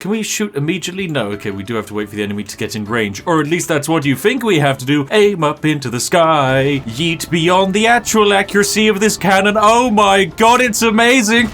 Can we shoot immediately? No, okay, we do have to wait for the enemy to get in range. Or at least that's what you think we have to do. Aim up into the sky. Yeet beyond the actual accuracy of this cannon. Oh my god, it's amazing!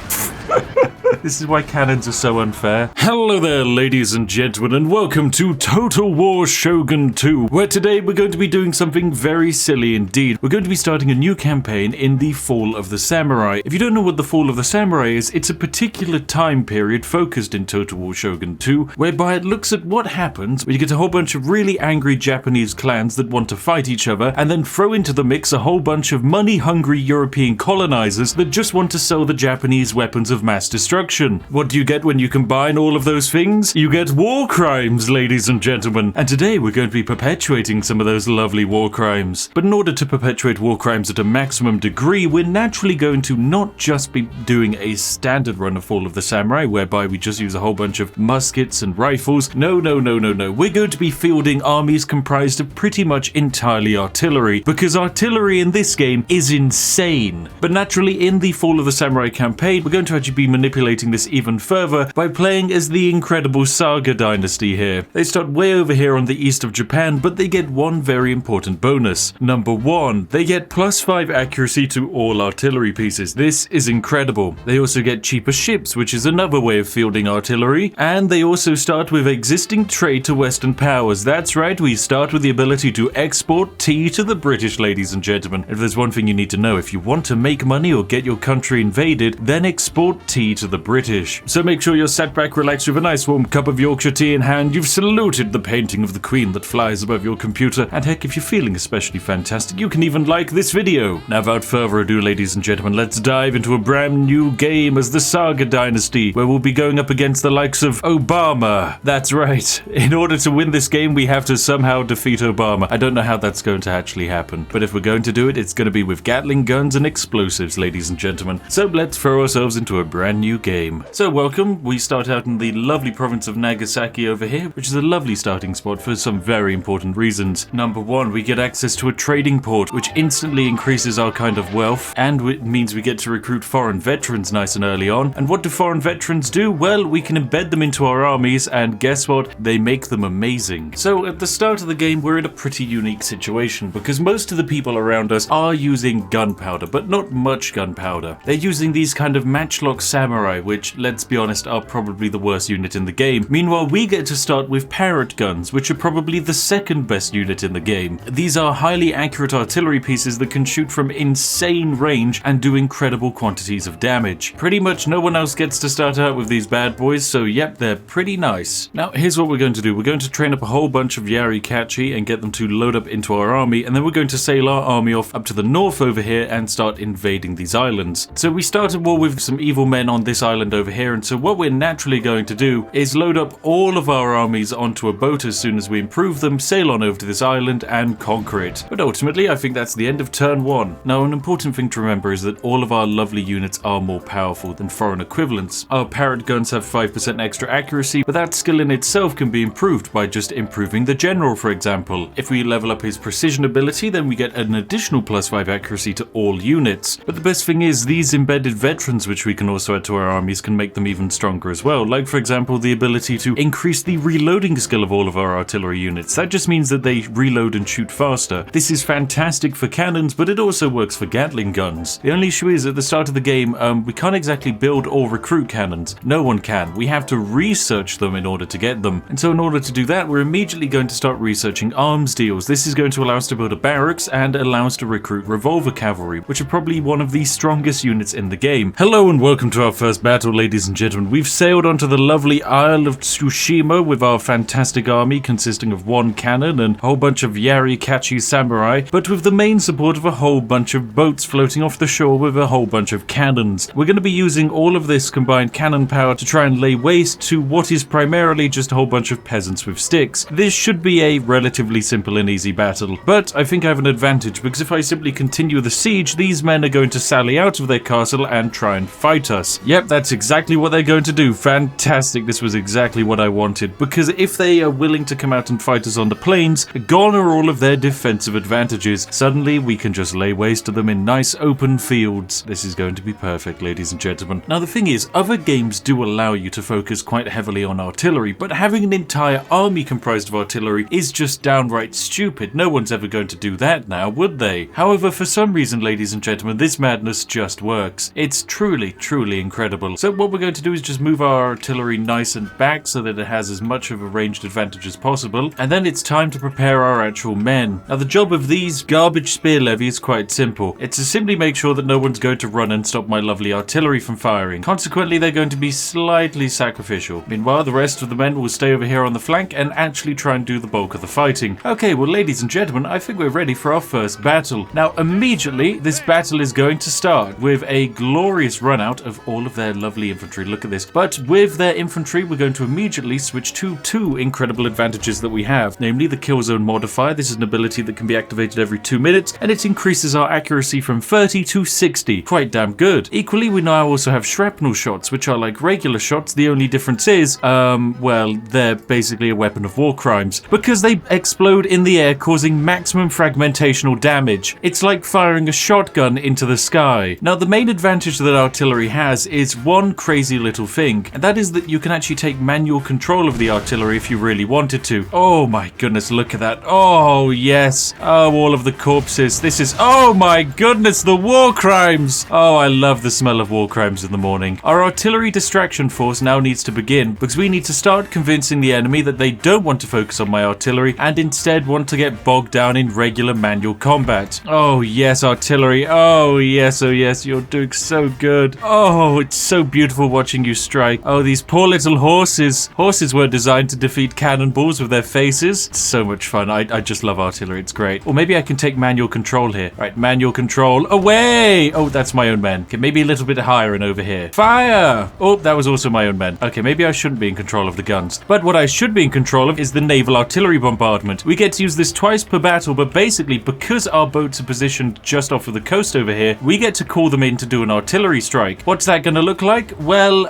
This is why cannons are so unfair. Hello there, ladies and gentlemen, and welcome to Total War Shogun 2, where today we're going to be doing something very silly indeed. We're going to be starting a new campaign in the Fall of the Samurai. If you don't know what the Fall of the Samurai is, it's a particular time period focused in Total War Shogun 2, whereby it looks at what happens when you get a whole bunch of really angry Japanese clans that want to fight each other, and then throw into the mix a whole bunch of money-hungry European colonizers that just want to sell the Japanese weapons of mass destruction. What do you get when you combine all of those things? You get war crimes, ladies and gentlemen. And today we're going to be perpetuating some of those lovely war crimes. But in order to perpetuate war crimes at a maximum degree, we're naturally going to not just be doing a standard run of Fall of the Samurai, whereby we just use a whole bunch of muskets and rifles. No. We're going to be fielding armies comprised of pretty much entirely artillery, because artillery in this game is insane. But naturally, in the Fall of the Samurai campaign, we're going to actually be manipulating this even further by playing as the incredible Saga dynasty here. They start way over here on the east of Japan, but they get one very important bonus. Number one, they get +5 accuracy to all artillery pieces. This is incredible. They also get cheaper ships, which is another way of fielding artillery, and they also start with existing trade to Western powers. That's right, we start with the ability to export tea to the British, ladies and gentlemen. If there's one thing you need to know, if you want to make money or get your country invaded, then export tea to the British. So make sure you're sat back, relaxed with a nice warm cup of Yorkshire tea in hand. You've saluted the painting of the Queen that flies above your computer, and heck, if you're feeling especially fantastic, you can even like this video. Now, without further ado, ladies and gentlemen, let's dive into a brand new game as the Saga dynasty, where we'll be going up against the likes of Obama. That's right. In order to win this game, we have to somehow defeat Obama. I don't know how that's going to actually happen, but if we're going to do it, it's going to be with Gatling guns and explosives, ladies and gentlemen. So let's throw ourselves into a brand new game. So welcome, we start out in the lovely province of Nagasaki over here, which is a lovely starting spot for some very important reasons. Number one, we get access to a trading port, which instantly increases our kind of wealth, and it means we get to recruit foreign veterans nice and early on. And what do foreign veterans do? Well, we can embed them into our armies, and guess what? They make them amazing. So at the start of the game, we're in a pretty unique situation, because most of the people around us are using gunpowder, but not much gunpowder. They're using these kind of matchlock samurai, which, let's be honest, are probably the worst unit in the game. Meanwhile, we get to start with Parrot Guns, which are probably the second best unit in the game. These are highly accurate artillery pieces that can shoot from insane range and do incredible quantities of damage. Pretty much no one else gets to start out with these bad boys, so yep, they're pretty nice. Now, here's what we're going to do. We're going to train up a whole bunch of Yarikachi and get them to load up into our army, and then we're going to sail our army off up to the north over here and start invading these islands. So we start a war with some evil men on this island over here, and so what we're naturally going to do is load up all of our armies onto a boat as soon as we improve them, sail on over to this island and conquer it. But ultimately, I think that's the end of turn one. Now, an important thing to remember is that all of our lovely units are more powerful than foreign equivalents. Our Parrot Guns have 5% extra accuracy, but that skill in itself can be improved by just improving the general, for example. If we level up his precision ability, then we get an additional +5 accuracy to all units. But the best thing is, these embedded veterans which we can also add to our armies can make them even stronger as well. Like, for example, the ability to increase the reloading skill of all of our artillery units. That just means that they reload and shoot faster. This is fantastic for cannons, but it also works for Gatling guns. The only issue is, at the start of the game, we can't exactly build or recruit cannons. No one can. We have to research them in order to get them. And so in order to do that, we're immediately going to start researching arms deals. This is going to allow us to build a barracks and allow us to recruit revolver cavalry, which are probably one of the strongest units in the game. Hello and welcome to our first battle, ladies and gentlemen. We've sailed onto the lovely Isle of Tsushima with our fantastic army consisting of one cannon and a whole bunch of Yarikachi samurai, but with the main support of a whole bunch of boats floating off the shore with a whole bunch of cannons. We're going to be using all of this combined cannon power to try and lay waste to what is primarily just a whole bunch of peasants with sticks. This should be a relatively simple and easy battle, but I think I have an advantage, because if I simply continue the siege, these men are going to sally out of their castle and try and fight us. Yep, that's that's exactly what they're going to do. Fantastic. This was exactly what I wanted. Because if they are willing to come out and fight us on the plains, gone are all of their defensive advantages. Suddenly, we can just lay waste to them in nice open fields. This is going to be perfect, ladies and gentlemen. Now, the thing is, other games do allow you to focus quite heavily on artillery, but having an entire army comprised of artillery is just downright stupid. No one's ever going to do that now, would they? However, for some reason, ladies and gentlemen, this madness just works. It's truly, truly incredible. So what we're going to do is just move our artillery nice and back so that it has as much of a ranged advantage as possible, and then it's time to prepare our actual men. Now, the job of these garbage spear levy is quite simple. It's to simply make sure that no one's going to run and stop my lovely artillery from firing. Consequently, they're going to be slightly sacrificial. Meanwhile, the rest of the men will stay over here on the flank and actually try and do the bulk of the fighting. Okay, well, ladies and gentlemen, I think we're ready for our first battle. Now, immediately, this battle is going to start with a glorious run out of all of their lovely infantry. Look at this. But with their infantry, we're going to immediately switch to two incredible advantages that we have, namely the kill zone modifier. This is an ability that can be activated every 2 minutes, and it increases our accuracy from 30 to 60. Quite damn good. Equally, we now also have shrapnel shots, which are like regular shots. The only difference is, well, they're basically a weapon of war crimes, because they explode in the air, causing maximum fragmentational damage. It's like firing a shotgun into the sky. Now, the main advantage that artillery has is one crazy little thing, and that is that you can actually take manual control of the artillery if you really wanted to. Oh my goodness, look at that. Oh yes. Oh, all of the corpses. This is, oh my goodness, the war crimes. Oh, I love the smell of war crimes in the morning. Our artillery distraction force now needs to begin, because we need to start convincing the enemy that they don't want to focus on my artillery and instead want to get bogged down in regular manual combat. Oh yes, artillery. Oh yes, you're doing so good. Oh, it's so beautiful watching you strike. Oh, these poor little horses. Horses were designed to defeat cannonballs with their faces. It's so much fun. I just love artillery. It's great. Or maybe I can take manual control here. Right, manual control. Away! Oh, that's my own men. Okay, maybe a little bit higher and over here. Fire! Oh, that was also my own men. Okay, maybe I shouldn't be in control of the guns. But what I should be in control of is the Naval Artillery Bombardment. We get to use this twice per battle, but basically, because our boats are positioned just off of the coast over here, we get to call them in to do an artillery strike. What's that going to look like? Well,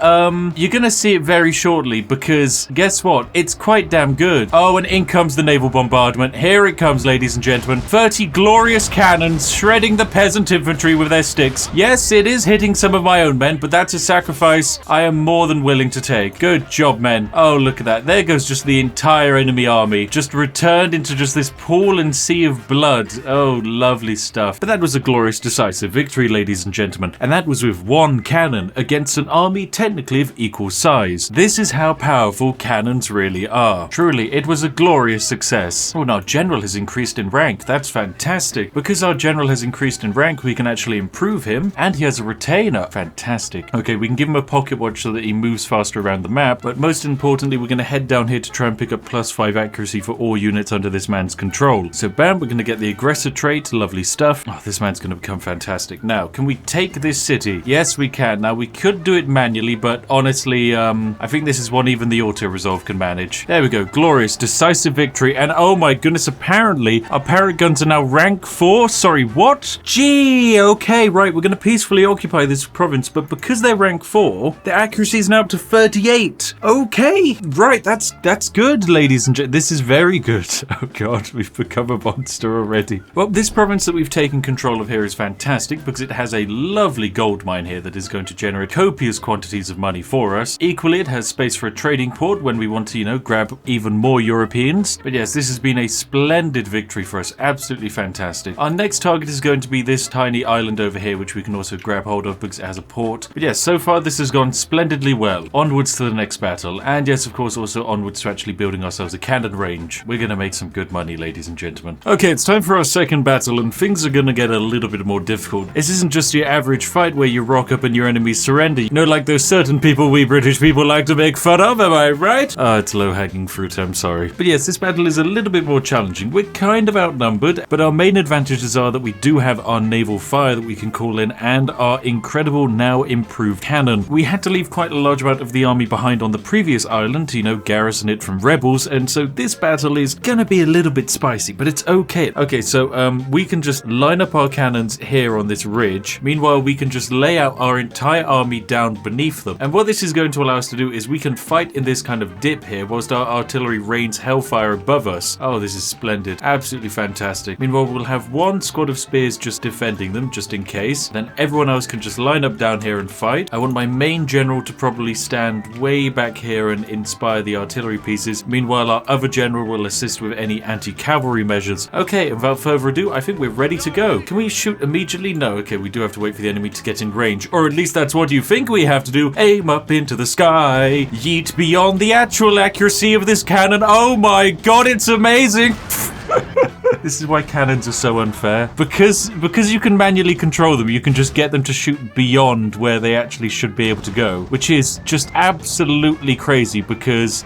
you're going to see it very shortly, because guess what? It's quite damn good. Oh, and in comes the Naval Bombardment. Here it comes, ladies and gentlemen. 30 glorious cannons shredding the peasant infantry with their sticks. Yes, it is hitting some of my own men, but that's a sacrifice I am more than willing to take. Good job, men. Oh, look at that. There goes just the entire enemy army, just returned into just this pool and sea of blood. Oh, lovely stuff. But that was a glorious, decisive victory, ladies and gentlemen. And that was with one cannon against an army technically of equal size. This is how powerful cannons really are. Truly, it was a glorious success. Oh, now General has increased in rank. That's fantastic. Because our General has increased in rank, we can actually improve him, and he has a retainer. Fantastic. Okay, we can give him a pocket watch so that he moves faster around the map, but most importantly, we're going to head down here to try and pick up +5 accuracy for all units under this man's control. So bam, we're going to get the aggressor trait. Lovely stuff. Oh, this man's going to become fantastic. Now, can we take this city? Yes, we can. Now, we could do it manually, but honestly, I think this is one even the auto-resolve can manage. There we go. Glorious, decisive victory. And oh my goodness, apparently, our Parrot Guns are now rank 4. Sorry, what? Gee, okay, right. We're going to peacefully occupy this province, but because they're rank 4, their accuracy is now up to 38. Okay, right. That's good, ladies and gentlemen. This is very good. Oh god, we've become a monster already. Well, this province that we've taken control of here is fantastic because it has a lovely gold mine here that is going to generate copious quantities of money for us. Equally, it has space for a trading port when we want to, grab even more Europeans. But yes, this has been a splendid victory for us. Absolutely fantastic. Our next target is going to be this tiny island over here, which we can also grab hold of because it has a port. But yes, so far this has gone splendidly well. Onwards to the next battle. And yes, of course, also onwards to actually building ourselves a cannon range. We're going to make some good money, ladies and gentlemen. Okay, it's time for our second battle, and things are going to get a little bit more difficult. This isn't just your average fight where you rock up and your enemies surrender. Like those certain people we British people like to make fun of, am I right? It's low-hanging fruit, I'm sorry. But yes, this battle is a little bit more challenging. We're kind of outnumbered, but our main advantages are that we do have our naval fire that we can call in and our incredible now improved cannon. We had to leave quite a large amount of the army behind on the previous island to, garrison it from rebels, and so this battle is gonna be a little bit spicy, but it's okay. Okay, so we can just line up our cannons here on this ridge. Meanwhile, we can just lay out our entire army down beneath them. And what this is going to allow us to do is we can fight in this kind of dip here whilst our artillery rains hellfire above us. Oh, this is splendid. Absolutely fantastic. Meanwhile, we'll have one squad of spears just defending them, just in case. Then everyone else can just line up down here and fight. I want my main general to probably stand way back here and inspire the artillery pieces. Meanwhile, our other general will assist with any anti-cavalry measures. Okay, without further ado, I think we're ready to go. Can we shoot immediately? No. Okay, we do have to wait for the enemy to get in range. Or at least that's what you think we have to do. Aim up into the sky. Yeet beyond the actual accuracy of this cannon. Oh my god, it's amazing! This is why cannons are so unfair. Because you can manually control them, you can just get them to shoot beyond where they actually should be able to go. Which is just absolutely crazy because...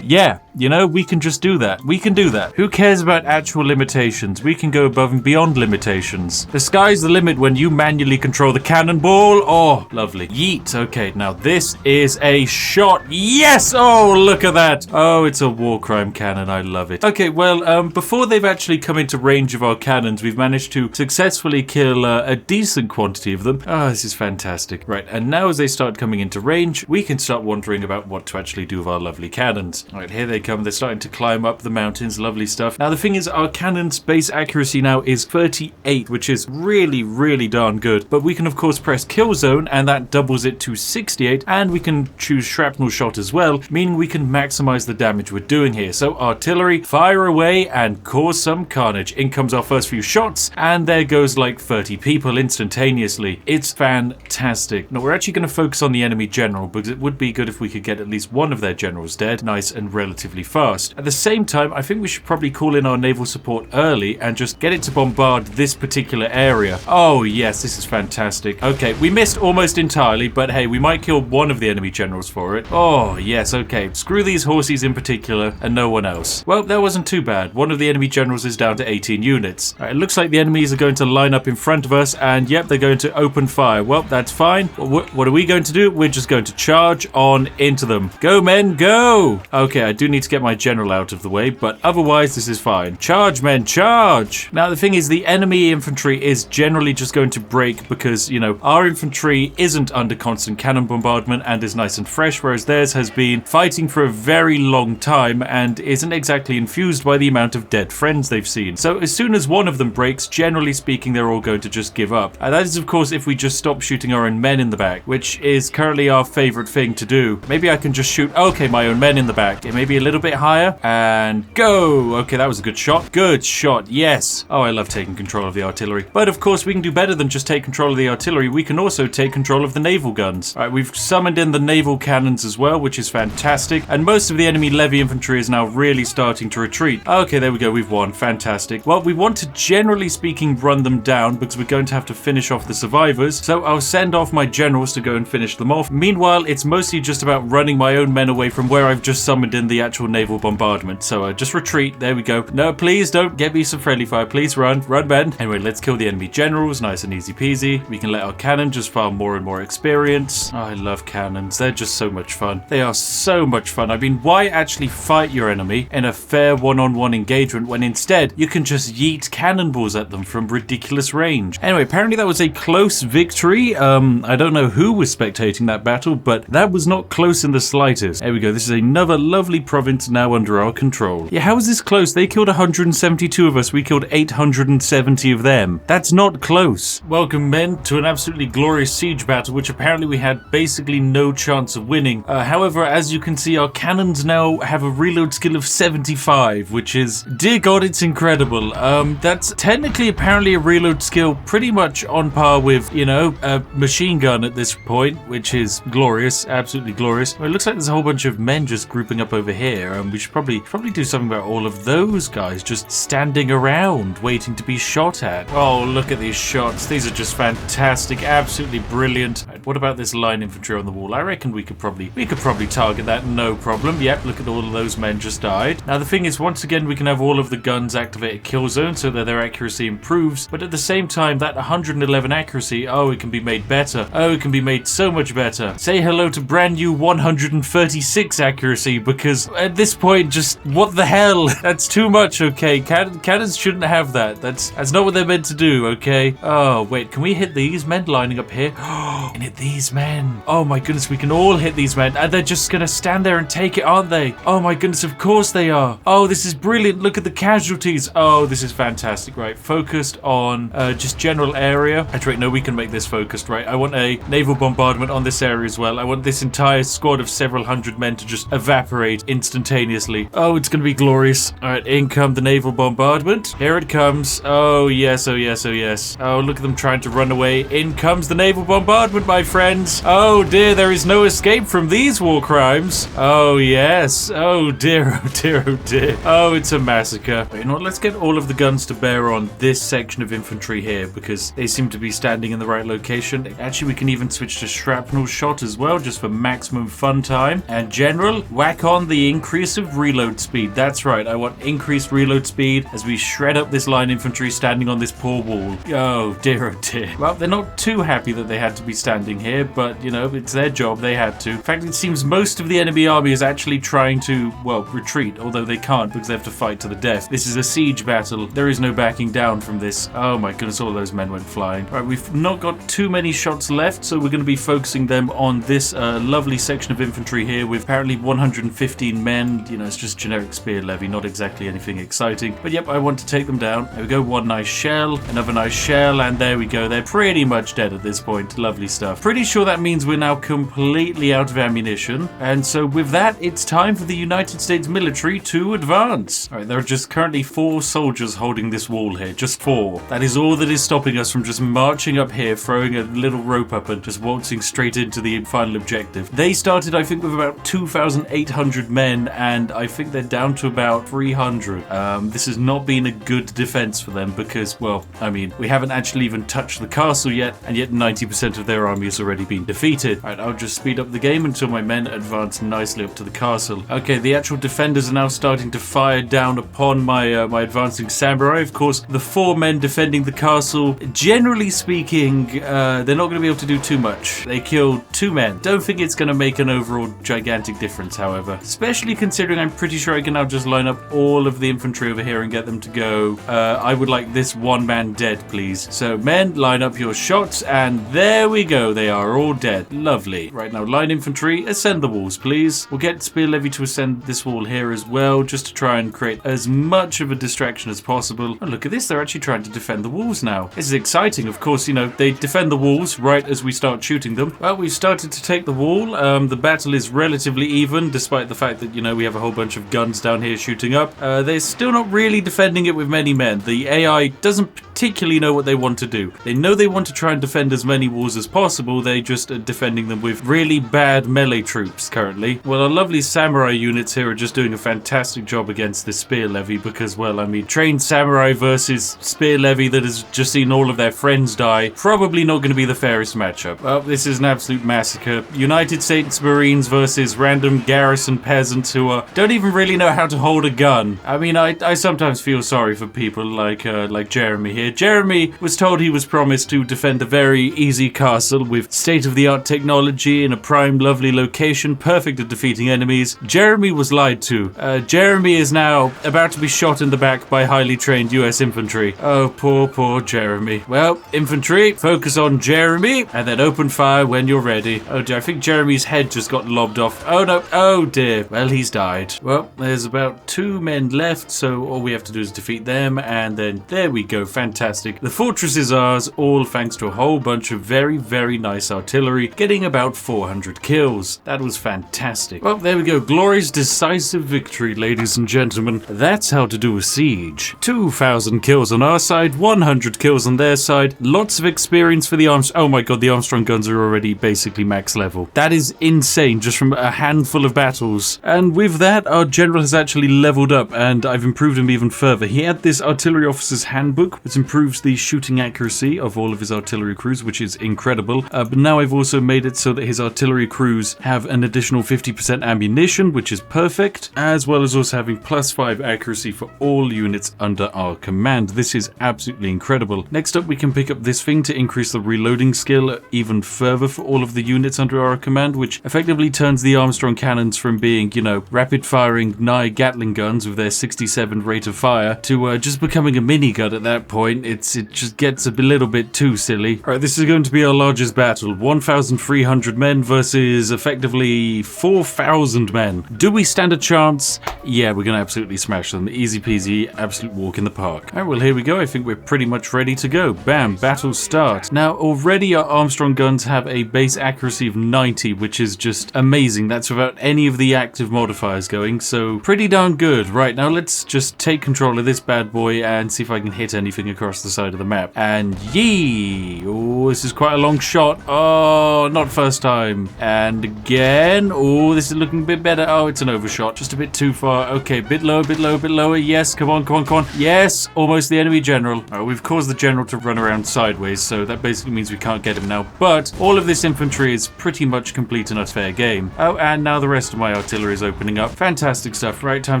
yeah, you know, we can just do that. We can do that. Who cares about actual limitations? We can go above and beyond limitations. The sky's the limit when you manually control the cannonball. Oh, lovely. Yeet. Okay, now this is a shot. Yes! Oh, look at that. Oh, it's a war crime cannon. I love it. Okay, well, before they've actually come into range of our cannons, we've managed to successfully kill a decent quantity of them. Oh, this is fantastic. Right, and now as they start coming into range, we can start wondering about what to actually do with our lovely cannons. All right, here they come. They're starting to climb up the mountains. Lovely stuff. Now, the thing is, our cannon's base accuracy now is 38, which is really, really darn good. But we can, of course, press kill zone, and that doubles it to 68. And we can choose shrapnel shot as well, meaning we can maximize the damage we're doing here. So, artillery, fire away and cause some carnage. In comes our first few shots, and there goes like 30 people instantaneously. It's fantastic. Now, we're actually going to focus on the enemy general, because it would be good if we could get at least one of their generals dead. Nice and relatively fast. At the same time, I think we should probably call in our naval support early and just get it to bombard this particular area. Oh yes, this is fantastic. Okay, we missed almost entirely, but hey, we might kill one of the enemy generals for it. Oh yes, okay. Screw these horses in particular and no one else. Well, that wasn't too bad. One of the enemy generals is down to 18 units. All right, it looks like the enemies are going to line up in front of us, and yep, they're going to open fire. Well, that's fine. What are we going to do? We're just going to charge on into them. Go men, go! Okay, I do need to get my general out of the way, but otherwise this is fine. Charge, men, charge! Now, the thing is, the enemy infantry is generally just going to break because, you know, our infantry isn't under constant cannon bombardment and is nice and fresh, whereas theirs has been fighting for a very long time and isn't exactly infused by the amount of dead friends they've seen. So as soon as one of them breaks, generally speaking, they're all going to just give up. And that is, of course, if we just stop shooting our own men in the back, which is currently our favorite thing to do. Maybe I can just shoot, okay, my own men in the back. It may be a little bit higher, and go! Okay, that was a good shot. Good shot, yes! Oh, I love taking control of the artillery. But of course, we can do better than just take control of the artillery. We can also take control of the naval guns. All right, we've summoned in the naval cannons as well, which is fantastic. And most of the enemy levy infantry is now really starting to retreat. Okay, there we go, we've won. Fantastic. Well, we want to, generally speaking, run them down because we're going to have to finish off the survivors. So I'll send off my generals to go and finish them off. Meanwhile, it's mostly just about running my own men away from where I've just summoned in the actual naval bombardment. So just retreat. There we go. No, please don't get me some friendly fire. Please run. Run, Ben. Anyway, let's kill the enemy generals. Nice and easy peasy. We can let our cannon just farm more and more experience. Oh, I love cannons. They're just so much fun. They are so much fun. I mean, why actually fight your enemy in a fair one-on-one engagement when instead you can just yeet cannonballs at them from ridiculous range? Anyway, apparently that was a close victory. I don't know who was spectating that battle, but that was not close in the slightest. There we go. This is another lovely province now under our control. Yeah, how is this close? They killed 172 of us. We killed 870 of them. That's not close. Welcome, men, to an absolutely glorious siege battle, which apparently we had basically no chance of winning. However, as you can see, our cannons now have a reload skill of 75, which is, dear God, it's incredible. That's technically apparently a reload skill pretty much on par with, you know, a machine gun at this point, which is glorious, absolutely glorious. Well, it looks like there's a whole bunch of men just grouping up over here. We should probably do something about all of those guys just standing around waiting to be shot at. Oh, look at these shots. These are just fantastic, absolutely brilliant. Right, what about this line infantry on the wall? I reckon we could probably target that, no problem. Yep, look at all of those men just died. Now the thing is, once again, we can have all of the guns activate a kill zone so that their accuracy improves, but at the same time, that 111 accuracy, oh, it can be made better. Oh, it can be made so much better. Say hello to brand new 136 accuracy, because at this point, just what the hell? That's too much, okay? Cannons shouldn't have that. That's not what they're meant to do, okay? Oh, wait, can we hit these men lining up here? And hit these men. Oh my goodness, we can all hit these men. And they're just gonna stand there and take it, aren't they? Oh my goodness, of course they are. Oh, this is brilliant. Look at the casualties. Oh, this is fantastic. Right, focused on just general area. Actually, no, we can make this focused, right? I want a naval bombardment on this area as well. I want this entire squad of several hundred men to just evaporate instantaneously. Oh, it's gonna be glorious. All right, in come the naval bombardment. Here it comes. Oh, yes, oh, yes, oh, yes. Oh, look at them trying to run away. In comes the naval bombardment, my friends. Oh, dear, there is no escape from these war crimes. Oh, yes. Oh, dear, oh, dear, oh, dear. Oh, it's a massacre. But you know what? Let's get all of the guns to bear on this section of infantry here because they seem to be standing in the right location. Actually, we can even switch to shrapnel shot as well, just for maximum fun time. And general, whack on the increase of reload speed. That's right. I want increased reload speed as we shred up this line infantry standing on this poor wall. Oh, dear, oh, dear. Well, they're not too happy that they had to be standing here, but, you know, it's their job. They had to. In fact, it seems most of the enemy army is actually trying to, well, retreat, although they can't because they have to fight to the death. This is a siege battle. There is no backing down from this. Oh my goodness, all of those men went flying. All right, we've not got too many shots left, so we're going to be focusing them on this lovely section of infantry here with apparently 115 men. You know, it's just generic spear levy, not exactly anything exciting. But yep, I want to take them down. There we go, one nice shell, another nice shell, and there we go. They're pretty much dead at this point. Lovely stuff. Pretty sure that means we're now completely out of ammunition. And so with that, it's time for the United States military to advance. All right, there are just currently 4 soldiers holding this wall here. Just 4. That is all that is stopping us from just marching up here, throwing a little rope up and just waltzing straight into the final objective. They started, I think, with about 2,800 men, and I think they're down to about 300. This has not been a good defense for them because, well, I mean, we haven't actually even touched the castle yet, and yet 90% of their army has already been defeated. All right, I'll just speed up the game until my men advance nicely up to the castle. Okay, the actual defenders are now starting to fire down upon my my advancing samurai. Of course, the 4 men defending the castle, generally speaking, they're not going to be able to do too much. They killed 2 men. Don't think it's going to make an overall gigantic difference, however. Especially considering I'm pretty sure I can now just line up all of the infantry over here and get them to go. I would like this 1 man dead, please. So, men, line up your shots, and there we go. They are all dead. Lovely. Right now, line infantry, ascend the walls, please. We'll get spear levy to ascend this wall here as well, just to try and create as much of a distraction as possible. Oh, look at this. They're actually trying to defend the walls now. This is exciting. Of course, you know, they defend the walls right as we start shooting them. Well, we've started to take the wall. The battle is relatively even, despite the fact that, you know, we have a whole bunch of guns down here shooting up. They're still not really defending it with many men. The AI doesn't particularly know what they want to do. They know they want to try and defend as many walls as possible. They just are defending them with really bad melee troops currently. Well, our lovely samurai units here are just doing a fantastic job against this spear levy because, well, I mean, trained samurai versus spear levy that has just seen all of their friends die, probably not going to be the fairest matchup. Well, this is an absolute massacre. United States Marines versus random garrison peasants who don't even really know how to hold a gun. I mean, I sometimes feel sorry for people like Jeremy here. Jeremy was told he was promised to defend a very easy castle with state-of-the-art technology in a prime, lovely location, perfect at defeating enemies. Jeremy was lied to. Jeremy is now about to be shot in the back by highly trained US infantry. Oh, poor Jeremy. Well, infantry, focus on Jeremy, and then open fire when you're ready. Oh dear, I think Jeremy's head just got lobbed off. Oh no, oh dear. Well, he's died. Well, there's about 2 men left, so all we have to do is defeat them, and then there we go. Fantastic. The fortress is ours, all thanks to a whole bunch of very, very nice artillery, getting about 400 kills. That was fantastic. Well, there we go. Glorious, decisive victory, ladies and gentlemen. That's how to do a siege. 2,000 kills on our side, 100 kills on their side. Lots of experience for the Armstrong. Oh my god, the Armstrong guns are already basically max level. That is insane, just from a handful of battles. And with that, our general has actually leveled up, and I've improved him even further. He had this artillery officer's handbook, which improves the shooting accuracy of all of his artillery crews, which is incredible. But now I've also made it so that his artillery crews have an additional 50% ammunition, which is perfect, as well as also having +5 accuracy for all units under our command. This is absolutely incredible. Next up, we can pick up this thing to increase the reloading skill even further for all of the units under our command, which effectively turns the Armstrong cannons from being, you know, rapid-firing nigh Gatling guns with their 67 rate of fire to just becoming a minigun at that point. It just gets a little bit too silly. Alright, this is going to be our largest battle. 1,300 men versus effectively 4,000 men. Do we stand a chance? Yeah, we're going to absolutely smash them. Easy peasy, absolute walk in the park. Alright, well here we go. I think we're pretty much ready to go. Bam, battle start. Now, already our Armstrong guns have a base accuracy of 90, which is just amazing. That's without any of the active modifiers going, so pretty darn good. Right, now let's just take control of this bad boy and see if I can hit anything across the side of the map. And yee! Oh, this is quite a long shot. Oh, not first time. And again. Oh, this is looking a bit better. Oh, it's an overshot. Just a bit too far. Okay, bit lower, bit lower, bit lower. Yes, come on, come on, come on. Yes, almost the enemy general. All right, we've caused the general to run around sideways, so that basically means we can't get him now. But all of this infantry is pretty much complete and a fair game. Oh, and now the rest of my artillery is opening up. Fantastic stuff. Right, time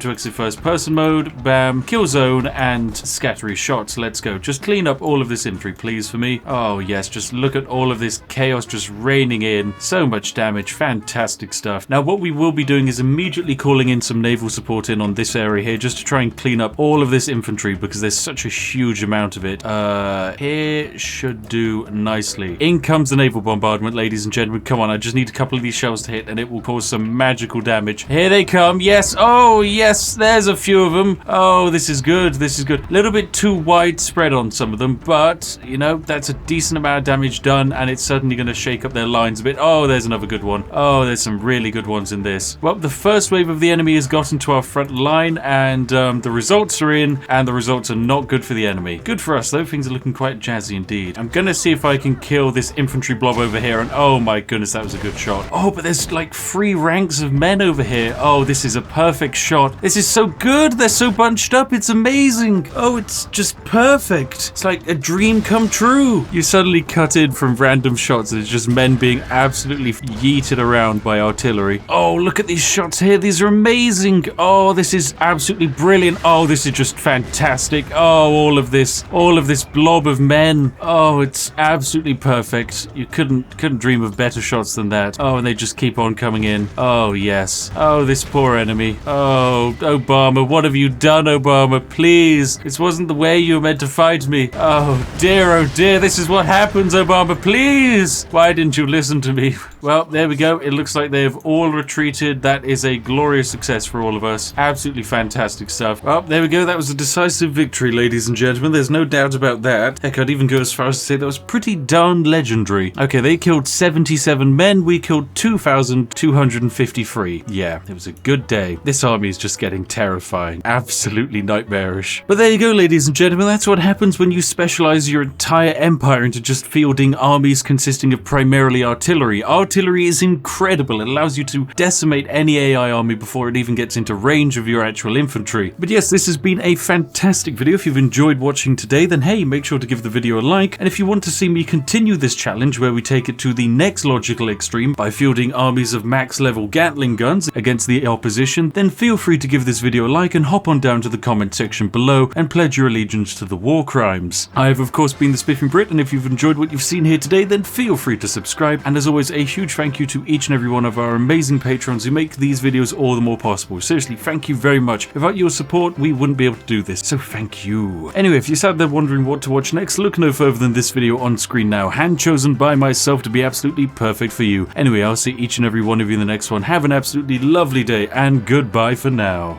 to exit first person mode. Bam, kill zone, and scattery shots. Let's go. Just clean up all of this infantry, please, for me. Oh, yes, just look at all of this chaos just raining in. So much damage. Fantastic stuff. Now, what we will be doing is immediately calling in some naval support in on this area here, just to try and clean up all of this infantry, because there's such a huge amount of it. Here should do nicely. In comes the Naval Bombardment, ladies and gentlemen. Come on, I just need a couple of these shells to hit, and it will cause some magical damage. Here they come. Yes. Oh, yes. There's a few of them. Oh, this is good. This is good. A little bit too widespread on some of them, but, you know, that's a decent amount of damage done, and it's certainly going to shake up their lines a bit. Oh, there's another good one. Oh, there's some really good ones in this. Well, the first wave of the enemy has gotten to our front line, and the results are in, and the results are not good for the enemy. Good for us, though. Things are looking quite jazzy indeed. I'm going to see if I can kill this infantry blob over here, and oh my goodness, that was a good shot. Oh, but there's like 3 ranks of men over here. Oh, this is a perfect shot. This is so good. They're so bunched up. It's amazing. Oh, it's just perfect. It's like a dream come true. You suddenly cut in from random shots, and it's just men being absolutely yeeted around by artillery. Oh, look at these shots here. These are amazing. Oh, this is absolutely brilliant. Oh, this is just fantastic. Oh, all of this blob of men. Oh, it's absolutely perfect. You couldn't dream of better shots than that. Oh, and they just keep on coming in. Oh, yes. Oh, this poor enemy. Oh, Obama, what have you done, Obama? Please. This wasn't the way you were meant to fight me. Oh, dear, this is what happens, Obama. Please. Why didn't you listen to me? Well, there we go. It looks like they've all retreated. That is a glorious success for all of us. Absolutely fantastic stuff. Well, there we go. That was a decisive victory, ladies and gentlemen. There's no doubt about that. Heck, I'd even go as far as to say that was pretty darn legendary. Okay, they killed 77 men. We killed 2,253. Yeah, it was a good day. This army is just getting terrifying. Absolutely nightmarish. But there you go, ladies and gentlemen. That's what happens when you specialize your entire empire into just fielding armies consisting of primarily artillery. Artillery is incredible. It allows you to decimate any AI army before it even gets into range of your actual infantry. But yes, this has been a fantastic video. If you've enjoyed watching today, then hey, make sure to give the video a like. And if you want to see me continue this challenge where we take it to the next logical extreme by fielding armies of max level Gatling guns against the opposition, then feel free to give this video a like and hop on down to the comment section below and pledge your allegiance to the war crimes. I have of course been the Spiffing Brit, and if you've enjoyed what you've seen here today, then feel free to subscribe. And as always, a huge thank you to each and every one of our amazing patrons who make these videos all the more possible. Seriously, thank you very much. Without your support, we wouldn't be able to do this, so thank you. Anyway, if you're sat there wondering what to watch next, look no further than this video on screen now, hand-chosen by myself to be absolutely perfect for you. Anyway, I'll see each and every one of you in the next one. Have an absolutely lovely day, and goodbye for now.